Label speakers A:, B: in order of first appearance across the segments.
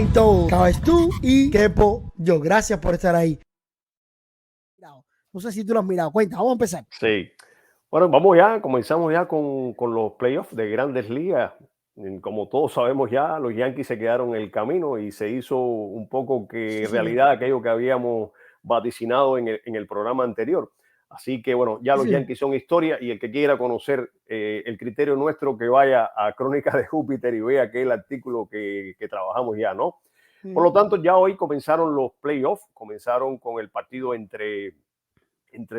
A: momento, cabes tú y Kepo yo. Gracias por estar ahí. No sé si tú lo has mirado. Cuenta, vamos a empezar.
B: Sí. Bueno, comenzamos ya con los playoffs de Grandes Ligas. Como todos sabemos ya, los Yankees se quedaron en el camino y se hizo un poco
A: Sí,
B: que
A: señor.
B: realidad aquello que habíamos vaticinado en el programa anterior. Así que bueno, ya
A: Sí,
B: los
A: señor.
B: Yankees son historia y el que quiera conocer el criterio nuestro que vaya a Crónicas de Júpiter y vea aquel artículo que trabajamos ya, ¿no? Por lo tanto, ya hoy comenzaron los playoffs, comenzaron con el partido entre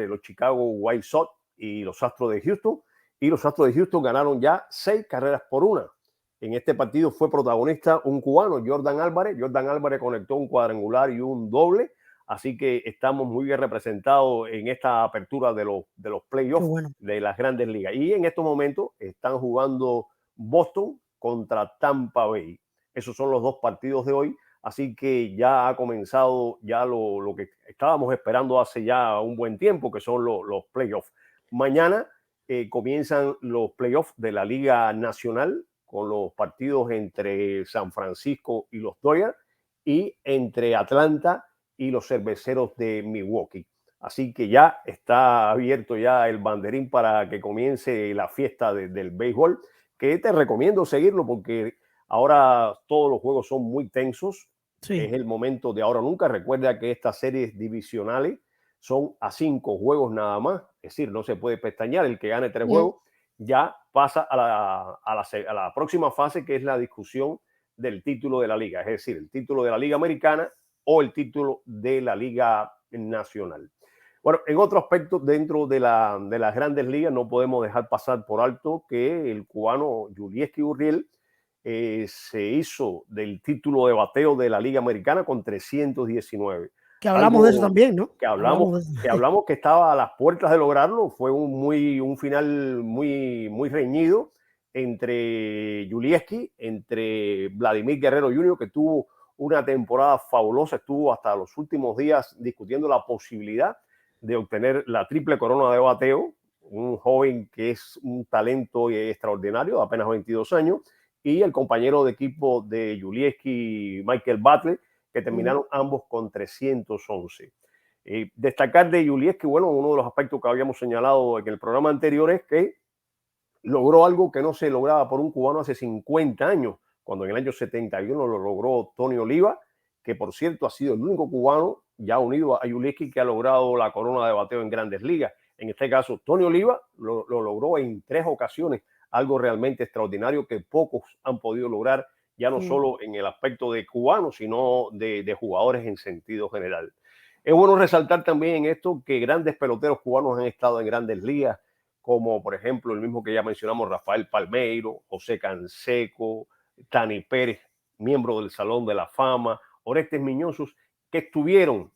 B: los Chicago White Sox y los Astros de Houston, y los Astros de Houston ganaron ya 6-1. En este partido fue protagonista un cubano, Jordan Álvarez. Jordan Álvarez conectó un cuadrangular y un doble, así que estamos muy bien representados en esta apertura de los playoffs
A: Bueno.
B: de las Grandes Ligas. Y en estos momentos están jugando Boston contra Tampa Bay. Esos son los dos partidos de hoy. Así que ya ha comenzado ya lo que estábamos esperando hace ya un buen tiempo, que son los playoffs. Mañana comienzan los playoffs de la Liga Nacional con los partidos entre San Francisco y los Dodgers y entre Atlanta y los Cerveceros de Milwaukee. Así que ya está abierto ya el banderín para que comience la fiesta del béisbol, que te recomiendo seguirlo porque ahora todos los juegos son muy tensos.
A: Sí.
B: Es el momento de ahora nunca. Recuerda que estas series divisionales son a 5 juegos nada más. Es decir, no se puede pestañear. El que gane 3 juegos ya pasa a la próxima fase, que es la discusión del título de la liga. Es decir, el título de la Liga Americana o el título de la Liga Nacional. Bueno, en otro aspecto, dentro de las Grandes Ligas, no podemos dejar pasar por alto que el cubano Yulieski Gurriel se hizo del título de bateo de la Liga Americana con 319.
A: Que hablamos de eso
B: Algo
A: también, ¿no?
B: que hablamos que estaba a las puertas de lograrlo. Fue un final muy reñido entre Yulieski, entre Vladimir Guerrero Jr., que tuvo una temporada fabulosa, estuvo hasta los últimos días discutiendo la posibilidad de obtener la triple corona de bateo, un joven que es un talento extraordinario, de apenas 22 años, y el compañero de equipo de Yulieski, Michael Butler, que terminaron ambos con 311. Destacar de Yulieski, bueno, uno de los aspectos que habíamos señalado en el programa anterior es que logró algo que no se lograba por un cubano hace 50 años, cuando en el año 71 lo logró Tony Oliva, que por cierto ha sido el único cubano ya unido a Yulieski que ha logrado la corona de bateo en Grandes Ligas. En este caso, Tony Oliva lo logró en 3 ocasiones, algo realmente extraordinario que pocos han podido lograr, ya no solo en el aspecto de cubanos, sino de jugadores en sentido general. Es bueno resaltar también en esto que grandes peloteros cubanos han estado en Grandes Ligas, como por ejemplo el mismo que ya mencionamos, Rafael Palmeiro, José Canseco, Tani Pérez, miembro del Salón de la Fama, Orestes Miñosos, que estuvieron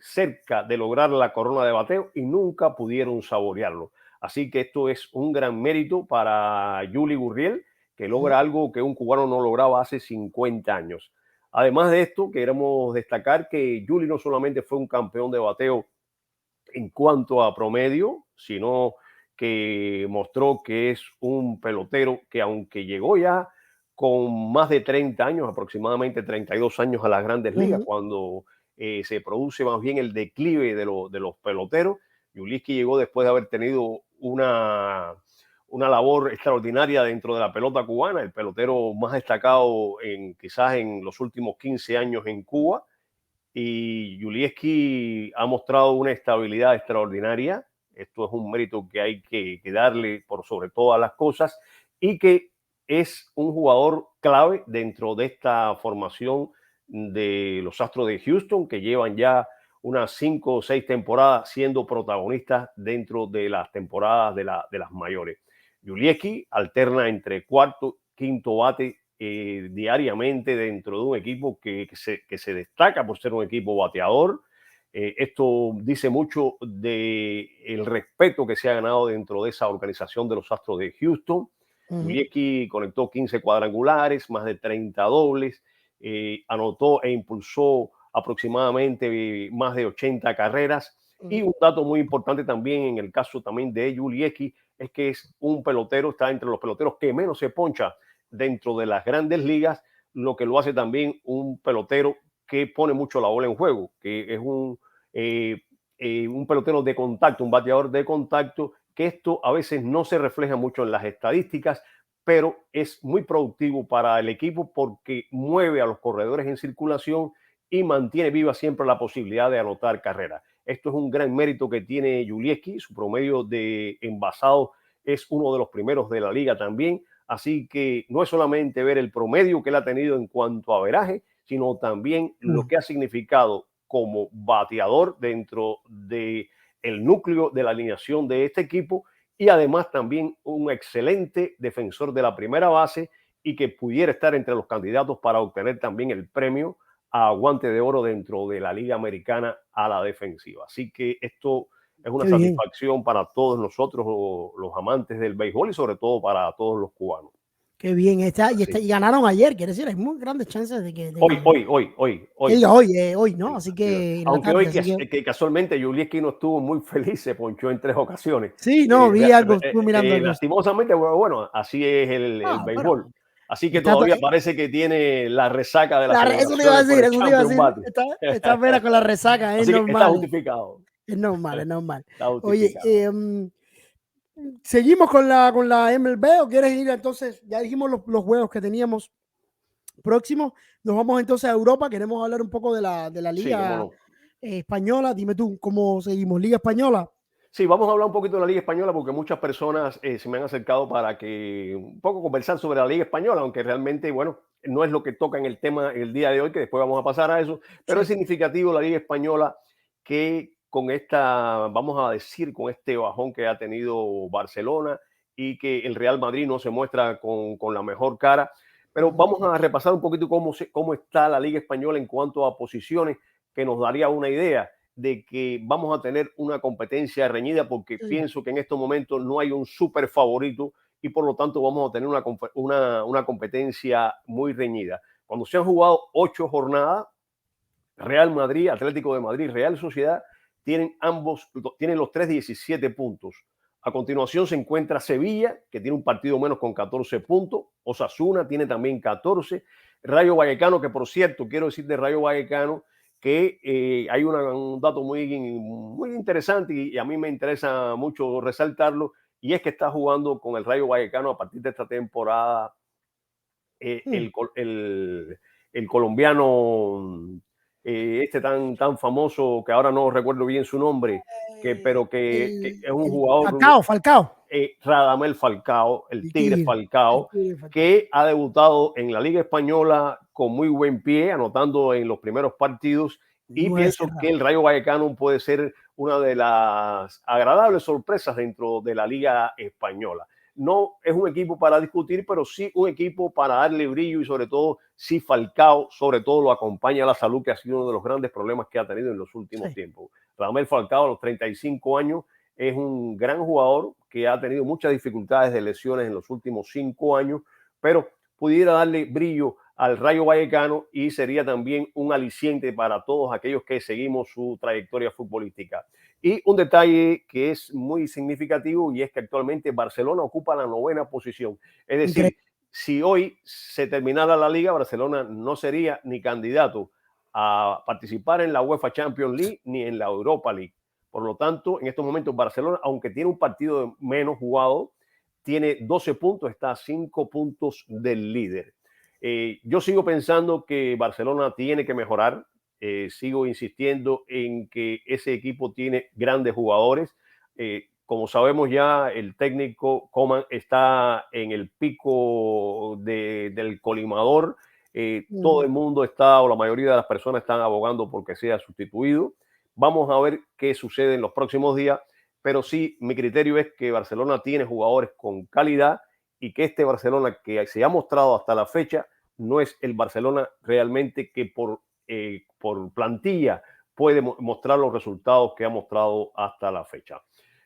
B: cerca de lograr la corona de bateo y nunca pudieron saborearlo. Así que esto es un gran mérito para Yuli Gurriel, que logra algo que un cubano no lograba hace 50 años. Además de esto, queremos destacar que Yuli no solamente fue un campeón de bateo en cuanto a promedio, sino que mostró que es un pelotero que aunque llegó ya con más de 30 años, aproximadamente 32 años a las Grandes Ligas, cuando se produce más bien el declive de los peloteros, Yulieski llegó después de haber tenido una labor extraordinaria dentro de la pelota cubana, el pelotero más destacado quizás en los últimos 15 años en Cuba, y Yulieski ha mostrado una estabilidad extraordinaria. Esto es un mérito que hay que darle por sobre todas las cosas, y que es un jugador clave dentro de esta formación de los Astros de Houston, que llevan ya unas 5 o 6 temporadas siendo protagonistas dentro de las temporadas de las mayores. Yulieski alterna entre cuarto, quinto bate diariamente dentro de un equipo que se destaca por ser un equipo bateador. Esto dice mucho del respeto que se ha ganado dentro de esa organización de los Astros de Houston. Yulieski conectó 15 cuadrangulares, más de 30 dobles, anotó e impulsó aproximadamente más de 80 carreras. Y un dato muy importante también en el caso también de Yulieski es que es un pelotero, está entre los peloteros que menos se poncha dentro de las Grandes Ligas, lo que lo hace también un pelotero que pone mucho la bola en juego, que es un pelotero de contacto, un bateador de contacto, que esto a veces no se refleja mucho en las estadísticas, pero es muy productivo para el equipo porque mueve a los corredores en circulación y mantiene viva siempre la posibilidad de anotar carreras. Esto es un gran mérito que tiene Julieski, su promedio de envasados es uno de los primeros de la liga también, así que no es solamente ver el promedio que él ha tenido en cuanto a averaje, sino también lo que ha significado como bateador dentro del núcleo de la alineación de este equipo y además también un excelente defensor de la primera base y que pudiera estar entre los candidatos para obtener también el premio a guante de oro dentro de la Liga Americana a la defensiva. Así que esto es una satisfacción para todos nosotros, los amantes del béisbol y sobre todo para todos los cubanos.
A: Qué bien está. Y ganaron ayer, quiere decir, hay muy grandes chances de que... Hoy, ¿no? Así que...
B: Aunque hoy que casualmente Julieski no estuvo muy feliz, se ponchó en 3 ocasiones.
A: Sí, no, vi algo, estuve mirando algo.
B: Lastimosamente, bueno, así es el béisbol. Pero, así que todavía parece que tiene la resaca de la
A: eso te iba a decir, está vera con la resaca, es normal.
B: Está justificado.
A: Es normal. Oye, ¿seguimos con la MLB o quieres ir entonces? Ya dijimos los juegos que teníamos próximos. Nos vamos entonces a Europa. Queremos hablar un poco de la Liga Española. Dime tú, ¿cómo seguimos? ¿Liga Española?
B: Sí, vamos a hablar un poquito de la Liga Española porque muchas personas se me han acercado para que un poco conversar sobre la Liga Española, aunque realmente, bueno, no es lo que toca en el tema el día de hoy, que después vamos a pasar a eso, pero es significativo la Liga Española que con vamos a decir, con este bajón que ha tenido Barcelona y que el Real Madrid no se muestra con la mejor cara, pero vamos a repasar un poquito cómo está la Liga Española en cuanto a posiciones, que nos daría una idea de que vamos a tener una competencia reñida, porque pienso que en estos momentos no hay un súper favorito y por lo tanto vamos a tener una competencia muy reñida. Cuando se han jugado 8 jornadas, Real Madrid, Atlético de Madrid, Real Sociedad, tienen los 3 17 puntos. A continuación se encuentra Sevilla, que tiene un partido menos con 14 puntos. Osasuna tiene también 14. Rayo Vallecano, que por cierto, quiero decir de Rayo Vallecano, que hay un dato muy interesante y a mí me interesa mucho resaltarlo, y es que está jugando con el Rayo Vallecano a partir de esta temporada el colombiano tan famoso, que ahora no recuerdo bien su nombre, pero que es un jugador...
A: Falcao.
B: Radamel Falcao, el Tigre Falcao, que ha debutado en la Liga Española con muy buen pie, anotando en los primeros partidos, y pienso que el Rayo Vallecano puede ser una de las agradables sorpresas dentro de la Liga Española. No es un equipo para discutir, pero sí un equipo para darle brillo y sobre todo si Falcao sobre todo lo acompaña a la salud, que ha sido uno de los grandes problemas que ha tenido en los últimos tiempos. Radamel Falcao a los 35 años es un gran jugador que ha tenido muchas dificultades de lesiones en los últimos 5 años, pero pudiera darle brillo al Rayo Vallecano y sería también un aliciente para todos aquellos que seguimos su trayectoria futbolística. Y un detalle que es muy significativo, y es que actualmente Barcelona ocupa la 9ª posición. Es decir, si hoy se terminara la liga, Barcelona no sería ni candidato a participar en la UEFA Champions League ni en la Europa League. Por lo tanto, en estos momentos Barcelona, aunque tiene un partido menos jugado, tiene 12 puntos, está a 5 puntos del líder. Yo sigo pensando que Barcelona tiene que mejorar. Sigo insistiendo en que ese equipo tiene grandes jugadores. Como sabemos ya, el técnico Koeman está en el pico del colimador. Todo el mundo está, o la mayoría de las personas están abogando porque sea sustituido. Vamos a ver qué sucede en los próximos días, pero sí, mi criterio es que Barcelona tiene jugadores con calidad y que este Barcelona que se ha mostrado hasta la fecha no es el Barcelona realmente que por plantilla puede mostrar los resultados que ha mostrado hasta la fecha.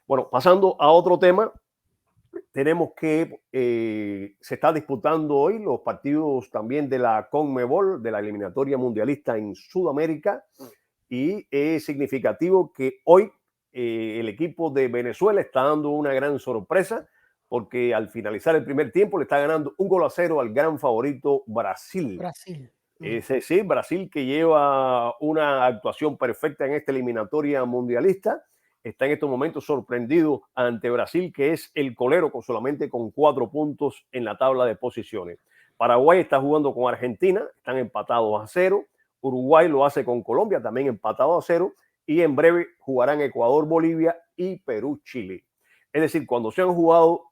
B: Bueno, pasando a otro tema, tenemos que se está disputando hoy los partidos también de la CONMEBOL, de la eliminatoria mundialista en Sudamérica, y es significativo que hoy el equipo de Venezuela está dando una gran sorpresa porque al finalizar el primer tiempo le está ganando 1-0 al gran favorito Brasil. Sí, Brasil, que lleva una actuación perfecta en esta eliminatoria mundialista, está en estos momentos sorprendido ante Brasil, que es el colero solamente con 4 puntos en la tabla de posiciones. Paraguay está jugando con Argentina, están empatados a 0. Uruguay lo hace con Colombia, también empatado a 0. Y en breve jugarán Ecuador, Bolivia y Perú, Chile. Es decir, cuando se han jugado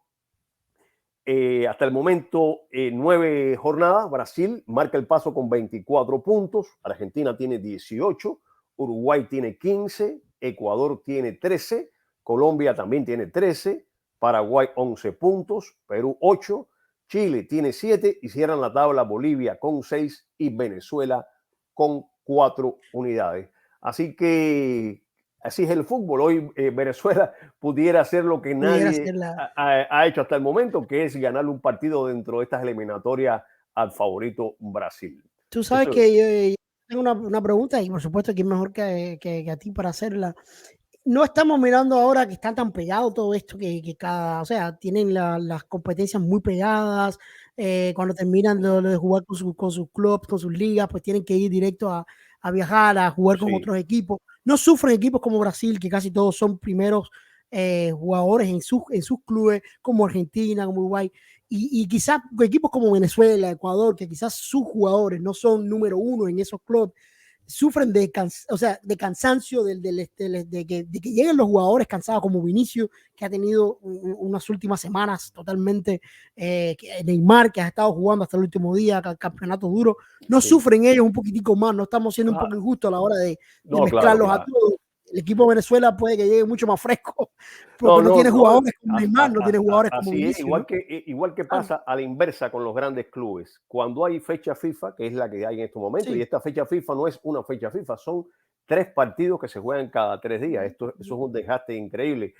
B: hasta el momento 9 jornadas, Brasil marca el paso con 24 puntos, Argentina tiene 18, Uruguay tiene 15, Ecuador tiene 13, Colombia también tiene 13, Paraguay 11 puntos, Perú 8, Chile tiene 7 y cierran la tabla Bolivia con 6 y Venezuela con 4 unidades. Así que así es el fútbol. Hoy Venezuela pudiera hacer lo que nadie ha hecho hasta el momento, que es ganarle un partido dentro de estas eliminatorias al favorito Brasil.
A: Tú sabes que yo tengo una pregunta y por supuesto que es mejor que a ti para hacerla. No estamos mirando ahora que está tan pegado todo esto que o sea, tienen las competencias muy pegadas. Cuando terminan lo de jugar con sus clubs, con sus ligas, pues tienen que ir directo a viajar, a jugar con otros equipos. No sufren equipos como Brasil, que casi todos son primeros jugadores en sus clubes, como Argentina, como Uruguay. Y quizás equipos como Venezuela, Ecuador, que quizás sus jugadores no son número 1 en esos clubes, sufren de cansancio de que lleguen los jugadores cansados como Vinicius, que ha tenido unas últimas semanas totalmente, Neymar, que ha estado jugando hasta el último día, campeonato duro. No sufren ellos un poquitico más, no estamos siendo un poco injustos a la hora de mezclarlos a todos. El equipo de Venezuela puede que llegue mucho más fresco, porque no tiene jugadores como Neymar, no tiene jugadores como Vinicius.
B: Igual que pasa a la inversa con los grandes clubes. Cuando hay fecha FIFA, que es la que hay en estos momentos, y esta fecha FIFA no es una fecha FIFA, son 3 partidos que se juegan cada 3 días. Eso es un desgaste increíble.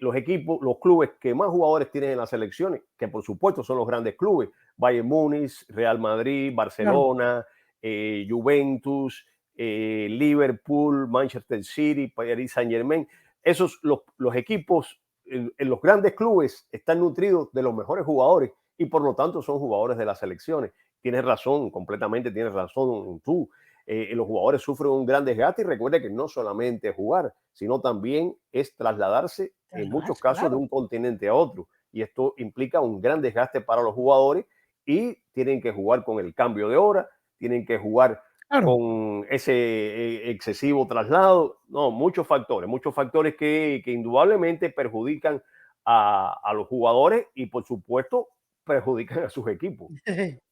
B: Los equipos, los clubes que más jugadores tienen en las selecciones, que por supuesto son los grandes clubes, Bayern Múnich, Real Madrid, Barcelona, Juventus, Liverpool, Manchester City, Paris Saint-Germain. Esos, los equipos en los grandes clubes están nutridos de los mejores jugadores y por lo tanto son jugadores de las selecciones. Tienes razón, completamente tienes razón tú. Los jugadores sufren un gran desgaste y recuerde que no solamente es jugar, sino también es trasladarse en muchos casos de un continente a otro. Y esto implica un gran desgaste para los jugadores y tienen que jugar con el cambio de hora, tienen que jugar con ese excesivo traslado. No, muchos factores que indudablemente perjudican a los jugadores y por supuesto perjudican a sus equipos.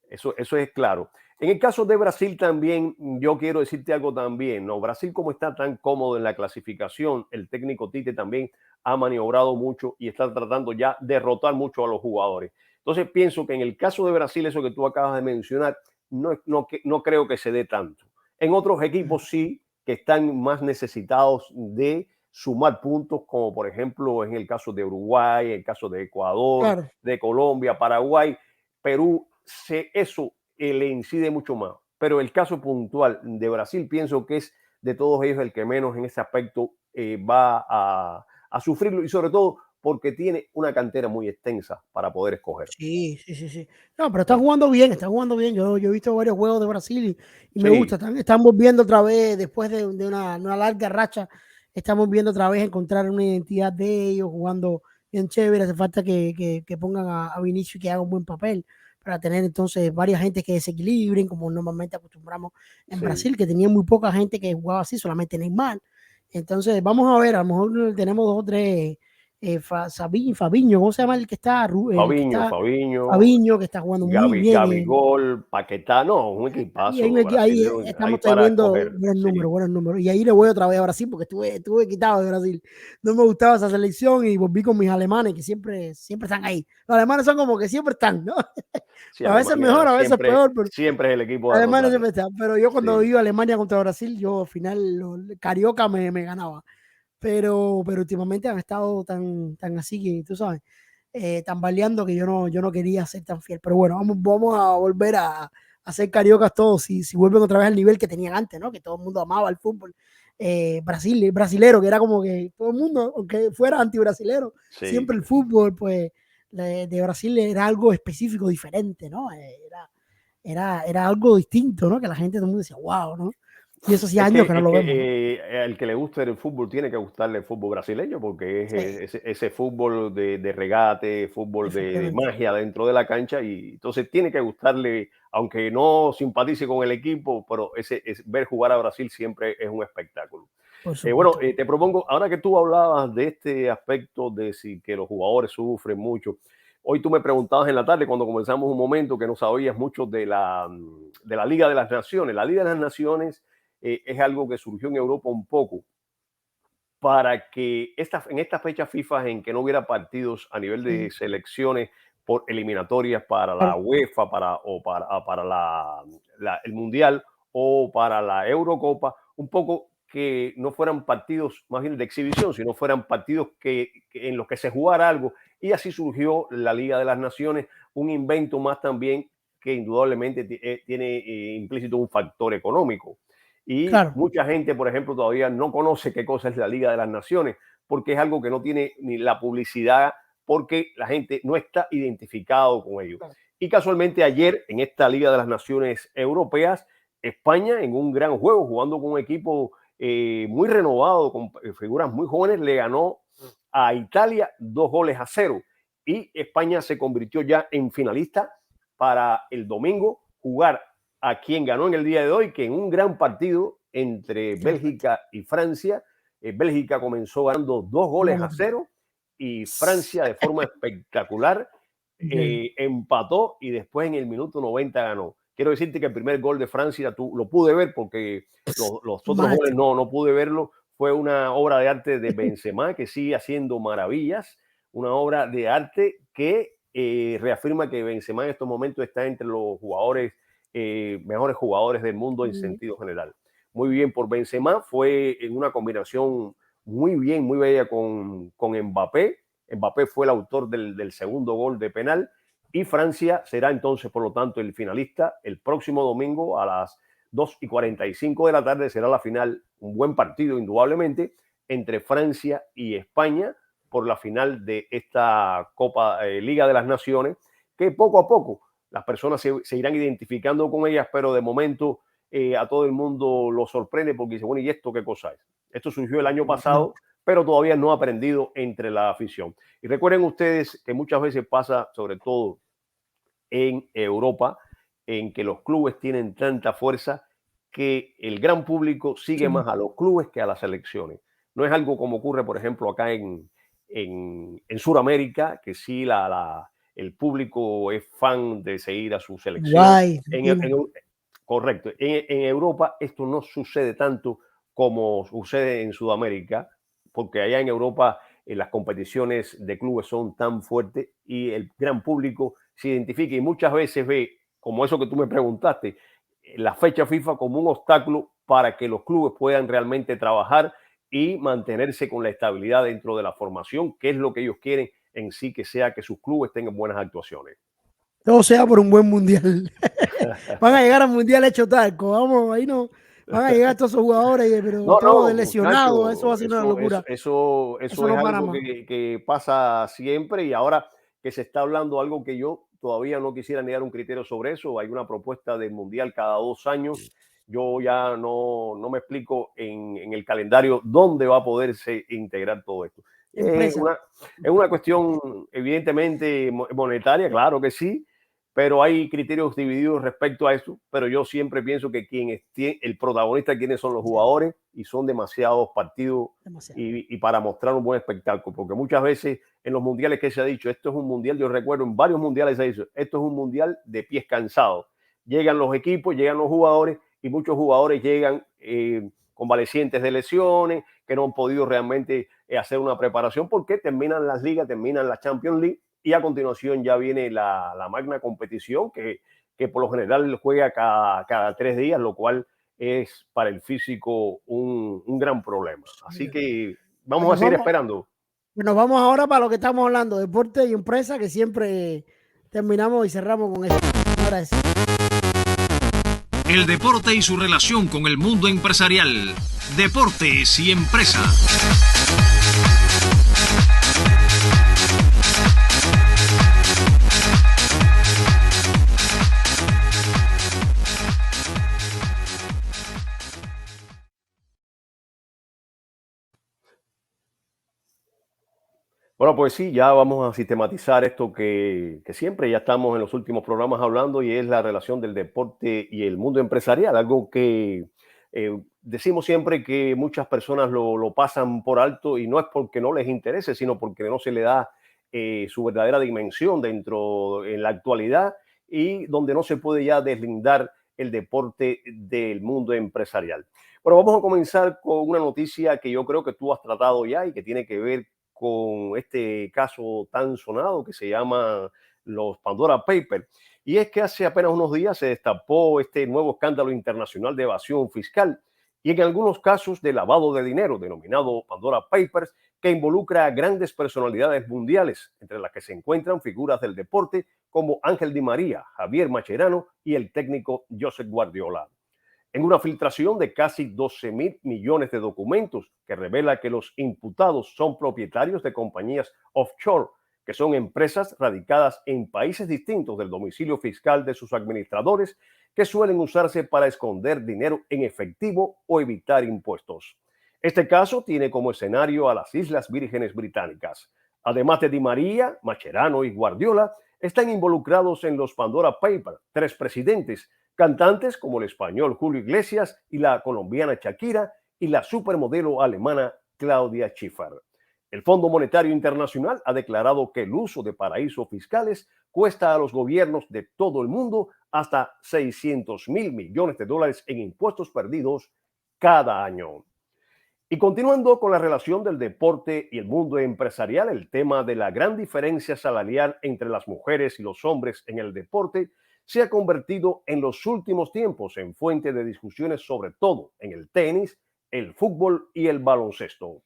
B: Eso es claro. En el caso de Brasil también, yo quiero decirte algo también, ¿no? Brasil, como está tan cómodo en la clasificación, el técnico Tite también ha maniobrado mucho y está tratando ya de derrotar mucho a los jugadores. Entonces pienso que en el caso de Brasil, eso que tú acabas de mencionar, no creo que se dé tanto. En otros equipos sí, que están más necesitados de sumar puntos, como por ejemplo en el caso de Uruguay, en el caso de Ecuador, de Colombia, Paraguay, Perú, eso le incide mucho más. Pero el caso puntual de Brasil, pienso que es de todos ellos el que menos en ese aspecto va a sufrirlo, y sobre todo porque tiene una cantera muy extensa para poder escoger.
A: Sí. No, pero están jugando bien, Yo he visto varios juegos de Brasil y me gusta. Estamos viendo otra vez, después de una larga racha, estamos viendo otra vez encontrar una identidad de ellos jugando bien chévere. Hace falta que pongan a Vinicius y que haga un buen papel para tener entonces varias gente que desequilibren, como normalmente acostumbramos en Brasil, que tenía muy poca gente que jugaba así, solamente Neymar. Entonces, vamos a ver, a lo mejor tenemos 2 o 3, Fabiño, ¿cómo se llama el que está? Fabiño, que está jugando muy bien.
B: Gabigol, Paquetá, no, un equipazo.
A: Ahí estamos teniendo buenos números. Y ahí le voy otra vez a Brasil, porque estuve quitado de Brasil. No me gustaba esa selección y volví con mis alemanes, que siempre están ahí. Los alemanes son como que siempre están, ¿no?
B: Sí,
A: a veces mejor, a veces peor. Pero
B: siempre es el equipo
A: de Alemania siempre está. Pero yo cuando iba a Alemania contra Brasil, yo al final Carioca me ganaba. Pero últimamente han estado tan así que tú sabes, tambaleando, que yo no quería ser tan fiel. Pero bueno, vamos a volver a ser cariocas todos si vuelven otra vez al nivel que tenían antes, ¿no? Que todo el mundo amaba el fútbol brasilero, que era como que todo el mundo, aunque fuera antibrasilero, siempre el fútbol pues de Brasil era algo específico, diferente, ¿no? Era algo distinto, ¿no? Que la gente, todo el mundo decía, wow, ¿no? Y eso hacía años que no lo vemos, ¿no?
B: El que le guste el fútbol tiene que gustarle el fútbol brasileño, porque es ese fútbol de regate, fútbol de magia dentro de la cancha, y entonces tiene que gustarle, aunque no simpatice con el equipo, pero ver jugar a Brasil siempre es un espectáculo. Bueno, te propongo, ahora que tú hablabas de este aspecto de que los jugadores sufren mucho, hoy tú me preguntabas en la tarde, cuando comenzamos un momento, que no sabías mucho de la Liga de las Naciones. La Liga de las Naciones es algo que surgió en Europa un poco para que en estas fechas FIFA en que no hubiera partidos a nivel de selecciones por eliminatorias para la UEFA, para el Mundial o para la Eurocopa, un poco que no fueran partidos más bien de exhibición, sino fueran partidos en los que se jugara algo. Y así surgió la Liga de las Naciones, un invento más también que indudablemente tiene implícito un factor económico. Y mucha gente, por ejemplo, todavía no conoce qué cosa es la Liga de las Naciones, porque es algo que no tiene ni la publicidad, porque la gente no está identificado con ello. Y casualmente ayer, en esta Liga de las Naciones Europeas, España, en un gran juego, jugando con un equipo muy renovado, con figuras muy jóvenes, le ganó a Italia 2-0. Y España se convirtió ya en finalista para el domingo jugar a quien ganó en el día de hoy, que en un gran partido entre Bélgica y Francia, Bélgica comenzó ganando 2-0 y Francia de forma espectacular empató y después en el minuto 90 ganó. Quiero decirte que el primer gol de Francia lo pude ver porque los otros goles no pude verlo. Fue una obra de arte de Benzema que sigue haciendo maravillas, una obra de arte que reafirma que Benzema en estos momentos está entre los jugadores mejores jugadores del mundo en sentido general. Muy bien por Benzema, fue en una combinación muy bella con Mbappé. Mbappé fue el autor del segundo gol de penal y Francia será entonces, por lo tanto, el finalista el próximo domingo a las 2:45 de la tarde. Será la final, un buen partido indudablemente entre Francia y España por la final de esta Copa Liga de las Naciones, que poco a poco las personas se irán identificando con ellas, pero de momento a todo el mundo lo sorprende porque dice, bueno, ¿y esto qué cosa es? Esto surgió el año pasado, pero todavía no ha aprendido entre la afición. Y recuerden ustedes que muchas veces pasa, sobre todo en Europa, en que los clubes tienen tanta fuerza que el gran público sigue más a los clubes que a las selecciones. No es algo como ocurre, por ejemplo, acá en Sudamérica, que sí el público es fan de seguir a su selección. Correcto. En Europa esto no sucede tanto como sucede en Sudamérica, porque allá en Europa las competiciones de clubes son tan fuertes y el gran público se identifica y muchas veces ve, como eso que tú me preguntaste, la fecha FIFA como un obstáculo para que los clubes puedan realmente trabajar y mantenerse con la estabilidad dentro de la formación, que es lo que ellos quieren en sí, que sea que sus clubes tengan buenas actuaciones.
A: Todo sea por un buen mundial. Van a llegar al mundial hecho talco, vamos, ahí no. Van a llegar todos esos jugadores, pero todos lesionados, eso va a ser una locura.
B: Eso es algo que pasa siempre y ahora que se está hablando algo que yo todavía no quisiera negar un criterio sobre eso. Hay una propuesta del mundial cada 2 años. Yo ya no me explico en el calendario dónde va a poderse integrar todo esto. Es una cuestión evidentemente monetaria, claro que sí, pero hay criterios divididos respecto a eso, pero yo siempre pienso que el protagonista, quienes son los jugadores, y son demasiados partidos y para mostrar un buen espectáculo, porque muchas veces en los mundiales que se ha dicho, esto es un mundial, yo recuerdo en varios mundiales se ha dicho, esto es un mundial de pies cansados. Llegan los equipos, llegan los jugadores y muchos jugadores llegan convalecientes de lesiones, que no han podido realmente hacer una preparación porque terminan las ligas, terminan la Champions League y a continuación ya viene la magna competición que por lo general juega cada 3 días, lo cual es para el físico un gran problema. Así que vamos a seguir esperando.
A: Nos vamos ahora para lo que estamos hablando, deporte y empresa, que siempre terminamos y cerramos con eso. Gracias.
C: El deporte y su relación con el mundo empresarial. Deportes y empresa.
B: Bueno, pues sí, ya vamos a sistematizar esto que siempre ya estamos en los últimos programas hablando, y es la relación del deporte y el mundo empresarial, algo que decimos siempre que muchas personas lo pasan por alto, y no es porque no les interese, sino porque no se le da su verdadera dimensión dentro en la actualidad, y donde no se puede ya deslindar el deporte del mundo empresarial. Bueno, vamos a comenzar con una noticia que yo creo que tú has tratado ya y que tiene que ver con este caso tan sonado que se llama los Pandora Papers. Y es que hace apenas unos días se destapó este nuevo escándalo internacional de evasión fiscal, y en algunos casos de lavado de dinero, denominado Pandora Papers, que involucra a grandes personalidades mundiales, entre las que se encuentran figuras del deporte como Ángel Di María, Javier Mascherano y el técnico Josep Guardiola. En una filtración de casi 12.000 millones de documentos que revela que los imputados son propietarios de compañías offshore, que son empresas radicadas en países distintos del domicilio fiscal de sus administradores, que suelen usarse para esconder dinero en efectivo o evitar impuestos. Este caso tiene como escenario a las Islas Vírgenes Británicas. Además de Di María, Mascherano y Guardiola, están involucrados en los Pandora Papers 3 presidentes, cantantes como el español Julio Iglesias y la colombiana Shakira, y la supermodelo alemana Claudia Schiffer. El Fondo Monetario Internacional ha declarado que el uso de paraísos fiscales cuesta a los gobiernos de todo el mundo hasta 600.000 millones de dólares en impuestos perdidos cada año. Y continuando con la relación del deporte y el mundo empresarial, el tema de la gran diferencia salarial entre las mujeres y los hombres en el deporte se ha convertido en los últimos tiempos en fuente de discusiones, sobre todo en el tenis, el fútbol y el baloncesto.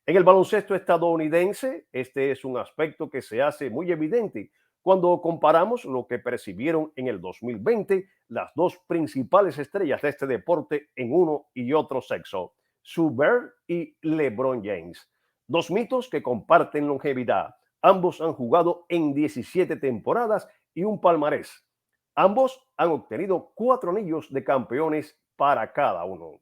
B: En el baloncesto estadounidense, este es un aspecto que se hace muy evidente cuando comparamos lo que percibieron en el 2020 las dos principales estrellas de este deporte en uno y otro sexo, Sue Bird y LeBron James. Dos mitos que comparten longevidad. Ambos han jugado en 17 temporadas y un palmarés. Ambos han obtenido 4 anillos de campeones para cada uno.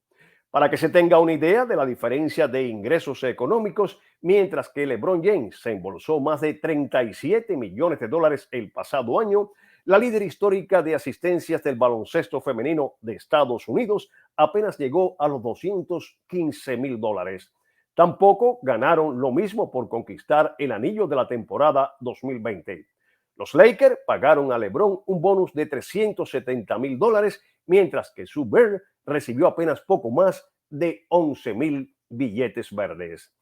B: Para que se tenga una idea de la diferencia de ingresos económicos, mientras que LeBron James se embolsó más de 37 millones de dólares el pasado año, la líder histórica de asistencias del baloncesto femenino de Estados Unidos apenas llegó a los $215,000. Tampoco ganaron lo mismo por conquistar el anillo de la temporada 2020. Los Lakers pagaron a LeBron un bonus de $370,000, mientras que Sue Bird recibió apenas poco más de 11,000 billetes verdes.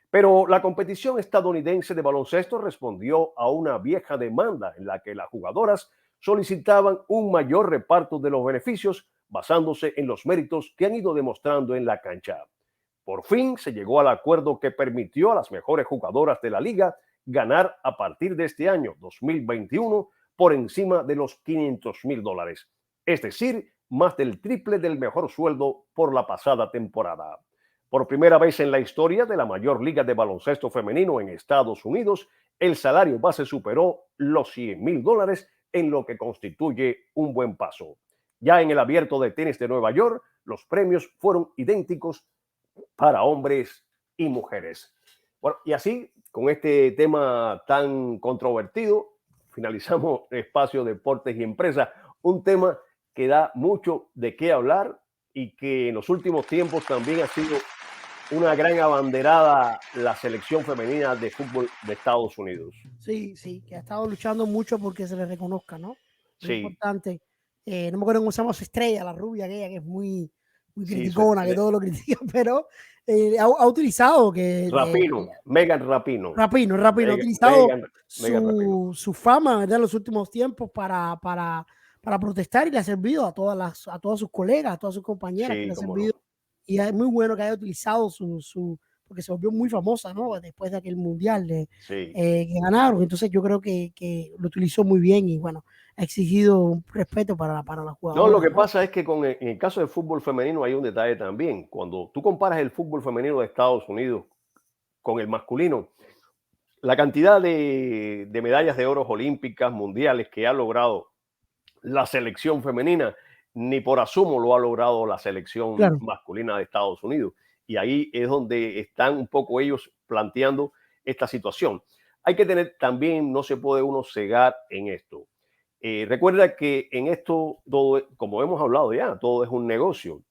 B: Pero la competición estadounidense de baloncesto respondió a una vieja demanda en la que las jugadoras solicitaban un mayor reparto de los beneficios basándose en los méritos que han ido demostrando en la cancha. Por fin se llegó al acuerdo que permitió a las mejores jugadoras de la liga ganar a partir de este año 2021 por encima de los $500,000, es decir, más del triple del mejor sueldo por la pasada temporada. Por primera vez en la historia de la mayor liga de baloncesto femenino en Estados Unidos, el salario base superó los $100,000, en lo que constituye un buen paso. Ya en el abierto de tenis de Nueva York, los premios fueron idénticos para hombres y mujeres. Bueno, y así, con este tema tan controvertido, finalizamos Espacio Deportes y Empresas, un tema que da mucho de qué hablar y que en los últimos tiempos también ha sido una gran abanderada la selección femenina de fútbol de Estados Unidos.
A: Sí, sí, que ha estado luchando mucho porque se le reconozca, ¿no? Es
B: sí
A: importante. No me acuerdo cómo se llama su estrella, la rubia aquella, que es muy criticona, que todo lo critica, pero ha utilizado que...
B: Megan Rapinoe.
A: Ha utilizado su fama, ¿verdad?, en los últimos tiempos para protestar, y le ha servido a todas sus colegas, a todas sus compañeras, que le ha servido. No. Y es muy bueno que haya utilizado porque se volvió muy famosa, ¿no?, después de aquel mundial que ganaron. Entonces yo creo que lo utilizó muy bien, y bueno, ha exigido un respeto para la jugadora.
B: No, lo que pasa es que en el caso del fútbol femenino hay un detalle también. Cuando tú comparas el fútbol femenino de Estados Unidos con el masculino, la cantidad de medallas de oro olímpicas, mundiales que ha logrado la selección femenina, ni por asomo lo ha logrado la selección masculina de Estados Unidos. Y ahí es donde están un poco ellos planteando esta situación. hay que tener también, no se puede uno cegar en esto. Recuerda que en esto todo, como hemos hablado ya, todo es un negocio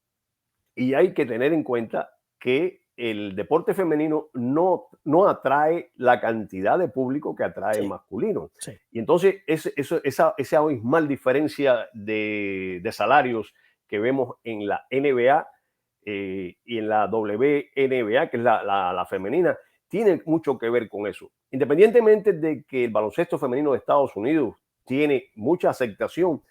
B: y hay que tener en cuenta que el deporte femenino no atrae la cantidad de público que atrae el masculino.
A: Sí.
B: Y entonces esa abismal diferencia de salarios que vemos en la NBA y en la WNBA, que es la femenina, tiene mucho que ver con eso. Independientemente de que el baloncesto femenino de Estados Unidos tiene mucha aceptación,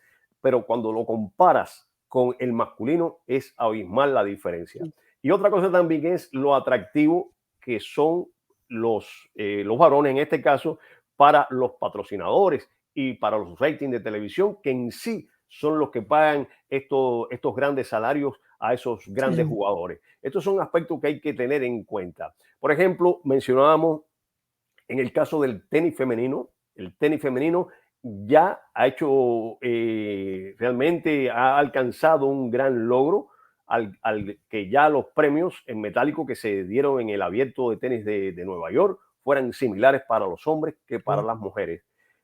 B: pero cuando lo comparas con el masculino es abismal la diferencia. Y otra cosa también es lo atractivo que son los varones, en este caso, para los patrocinadores y para los ratings de televisión, que en sí son los que pagan estos grandes salarios a esos grandes jugadores. Estos son aspectos que hay que tener en cuenta. Por ejemplo, mencionábamos en el caso del tenis femenino, el tenis femenino ya ha hecho, realmente ha alcanzado un gran logro al que ya los premios en metálico que se dieron en el abierto de tenis de Nueva York fueran similares para los hombres que para las mujeres.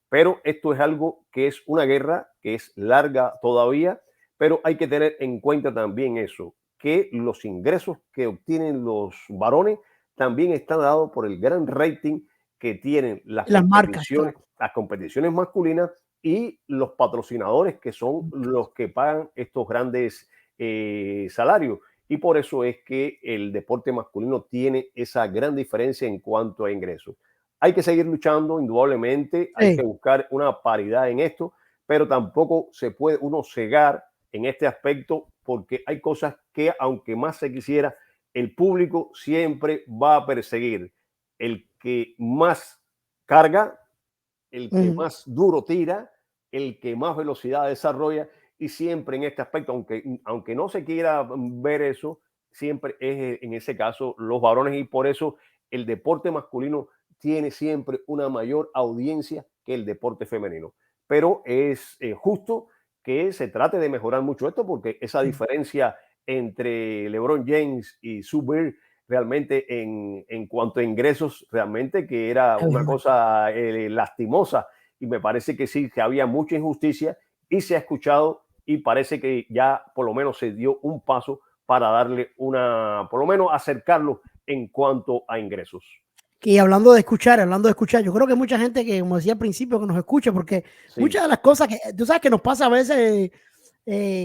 B: Pero esto es algo que es una guerra que es larga todavía, pero hay que tener en cuenta también eso, que los ingresos que obtienen los varones también están dados por el gran rating que tienen las competiciones,
A: marcas,
B: las competiciones masculinas y los patrocinadores que son los que pagan estos grandes salarios. Y por eso es que el deporte masculino tiene esa gran diferencia en cuanto a ingresos. Hay que seguir luchando, indudablemente, hay que buscar una paridad en esto, pero tampoco se puede uno cegar en este aspecto porque hay cosas que, aunque más se quisiera, el público siempre va a perseguir. El que más carga, el que más duro tira, el que más velocidad desarrolla, y siempre en este aspecto, aunque no se quiera ver eso, siempre es en ese caso los varones, y por eso el deporte masculino tiene siempre una mayor audiencia que el deporte femenino. Pero es justo que se trate de mejorar mucho esto, porque esa diferencia entre LeBron James y Sue Bird realmente en cuanto a ingresos, realmente que era una cosa lastimosa, y me parece que sí, que había mucha injusticia y se ha escuchado y parece que ya por lo menos se dio un paso para darle por lo menos acercarlo en cuanto a ingresos.
A: Y hablando de escuchar, yo creo que mucha gente que, como decía al principio, que nos escucha, porque muchas de las cosas que tú sabes que nos pasa a veces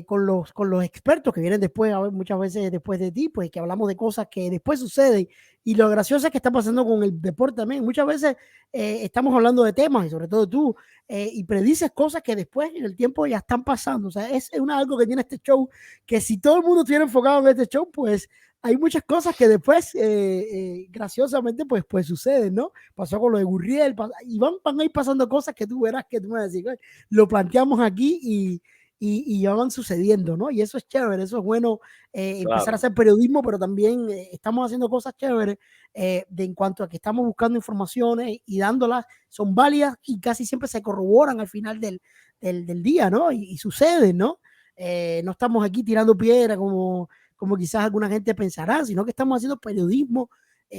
A: con los expertos que vienen después, muchas veces después de ti, pues que hablamos de cosas que después suceden. Y lo gracioso es que está pasando con el deporte también. Muchas veces estamos hablando de temas, y sobre todo tú, y predices cosas que después en el tiempo ya están pasando. O sea, es algo que tiene este show, que si todo el mundo estuviera enfocado en este show, pues hay muchas cosas que después, graciosamente, pues suceden, ¿no? Pasó con lo de Gurriel, y van a ir pasando cosas que tú verás que tú me vas a decir, lo planteamos aquí y ya van sucediendo, ¿no? Y eso es chévere, eso es bueno, empezar a hacer periodismo, pero también estamos haciendo cosas chéveres en cuanto a que estamos buscando informaciones y dándolas, son válidas y casi siempre se corroboran al final del día, ¿no? Y suceden, ¿no? No estamos aquí tirando piedra como quizás alguna gente pensará, sino que estamos haciendo periodismo,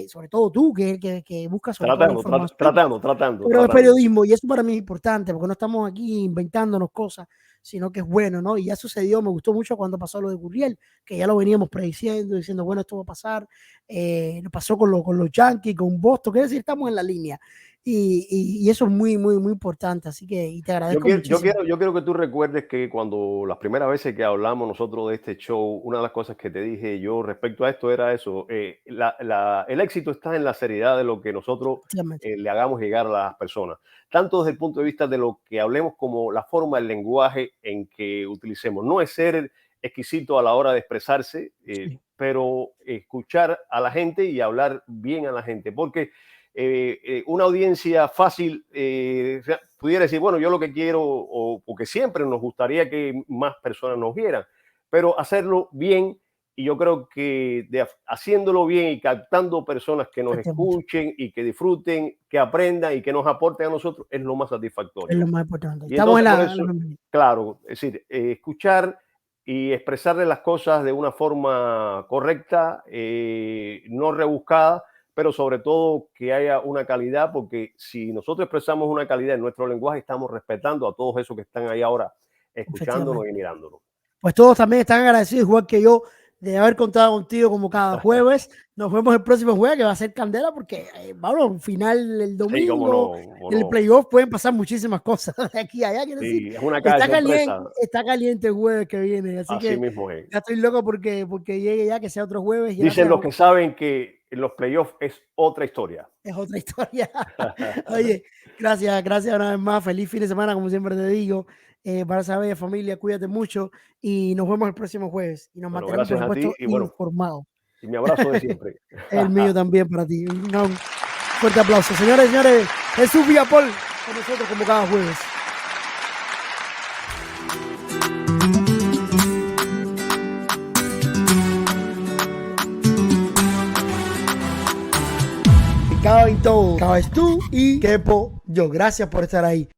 A: sobre todo tú, que buscas sobre todo la información.
B: Tratando.
A: Pero es periodismo, y eso para mí es importante, porque no estamos aquí inventándonos cosas, sino que es bueno, ¿no? Y ya sucedió, me gustó mucho cuando pasó lo de Gurriel, que ya lo veníamos prediciendo, diciendo, bueno, esto va a pasar. Lo pasó con los Yankees, con Boston, quiere decir, estamos en la línea. Y eso es muy, muy, muy importante. Así que, y te agradezco muchísimo.
B: Yo quiero que tú recuerdes que cuando las primeras veces que hablamos nosotros de este show, una de las cosas que te dije yo respecto a esto era eso, el éxito está en la seriedad de lo que nosotros le hagamos llegar a las personas, tanto desde el punto de vista de lo que hablemos como la forma, el lenguaje en que utilicemos. No es ser exquisito a la hora de expresarse, pero escuchar a la gente y hablar bien a la gente, porque una audiencia fácil pudiera decir, bueno, yo lo que quiero, o porque siempre nos gustaría que más personas nos vieran, pero hacerlo bien, y yo creo que haciéndolo bien y captando personas que nos escuchen y que disfruten, que aprendan y que nos aporten a nosotros, es lo más satisfactorio.
A: Es lo más importante.
B: Estamos claro, es decir, escuchar y expresarle las cosas de una forma correcta, no rebuscada, pero sobre todo que haya una calidad, porque si nosotros expresamos una calidad en nuestro lenguaje, estamos respetando a todos esos que están ahí ahora escuchándonos y mirándonos.
A: Pues todos también están agradecidos, igual que yo, de haber contado contigo como cada jueves. Nos vemos el próximo jueves, que va a ser candela, porque vamos, final el domingo, el playoff, pueden pasar muchísimas cosas de aquí a allá. Quiero decir,
B: es una caja
A: está caliente el jueves que viene, así que
B: mismo es.
A: Ya estoy loco porque llegue ya, que sea otro jueves.
B: Dicen los que saben que los playoffs es otra historia.
A: Es otra historia. Oye, gracias una vez más. Feliz fin de semana, como siempre te digo. Para esa bella familia, cuídate mucho y nos vemos el próximo jueves. Y nos mantenemos, por supuesto, informados.
B: Y mi abrazo de siempre.
A: El mío también para ti. Un fuerte aplauso. Señores, Jesús Villapol con nosotros como cada jueves. Cabes tú y Kepo yo. Gracias por estar ahí.